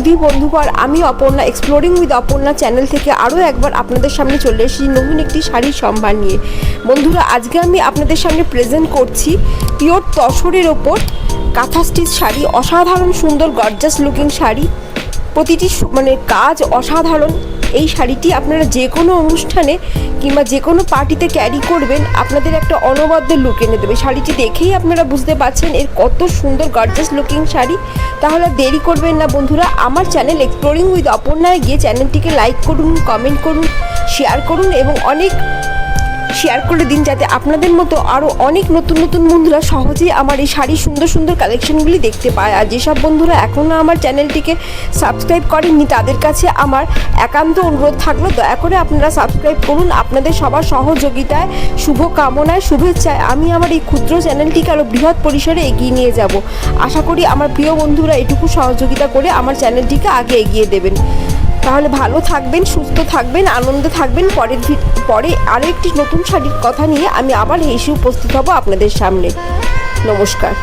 সুধী বন্ধুবার, আমি Aparna exploring with Aparna channel থেকে আরও একবার আপনাদের সামনে চলে এসেছি নতুন একটি শাড়ির সম্ভার নিয়ে। বন্ধুরা, আজকে আমি আপনাদের সামনে প্রেজেন্ট করছি পিওর তসরের ওপর কাঁথা স্টিচ শাড়ি। অসাধারণ সুন্দর গর্জাস লুকিং শাড়ি, প্রতিটি কাজ অসাধারণ। এই শাড়িটি আপনারা যে কোনো অনুষ্ঠানে কিংবা যে কোনো পার্টিতে ক্যারি করবেন, আপনাদের একটা অনবদ্য লুক এনে দেবে। শাড়িটি দেখেই আপনারা বুঝতে পারছেন এর কত সুন্দর গর্জাস লুকিং শাড়ি। তাহলে দেরি করবেন না বন্ধুরা, আমার চ্যানেল এক্সপ্লোরিং উইথ অপর্ণায় গিয়ে চ্যানেলটিকে লাইক করুন, কমেন্ট করুন, শেয়ার করুন এবং অনেক শেয়ার করে দিন, যাতে আপনাদের মতো আরও অনেক নতুন নতুন বন্ধুরা সহজেই আমার এই শাড়ির সুন্দর সুন্দর কালেকশনগুলি দেখতে পায়। আর যেসব বন্ধুরা এখনও আমার চ্যানেলটিকে সাবস্ক্রাইব করেননি, তাদের কাছে আমার একান্ত অনুরোধ থাকলো, দয়া করে আপনারা সাবস্ক্রাইব করুন। আপনাদের সবার সহযোগিতায়, শুভ কামনায়, শুভেচ্ছায় আমি আমার এই ক্ষুদ্র চ্যানেলটিকে আরও বৃহৎ পরিসরে এগিয়ে নিয়ে যাব। আশা করি আমার প্রিয় বন্ধুরা এটুকু সহযোগিতা করে আমার চ্যানেলটিকে আগে এগিয়ে দেবেন। তাহলে ভালো থাকবেন, সুস্থ থাকবেন, আনন্দে থাকবেন। পরে আরও একটি নতুন শাড়ির কথা নিয়ে আমি আবার এসে উপস্থিত হব আপনাদের সামনে। নমস্কার।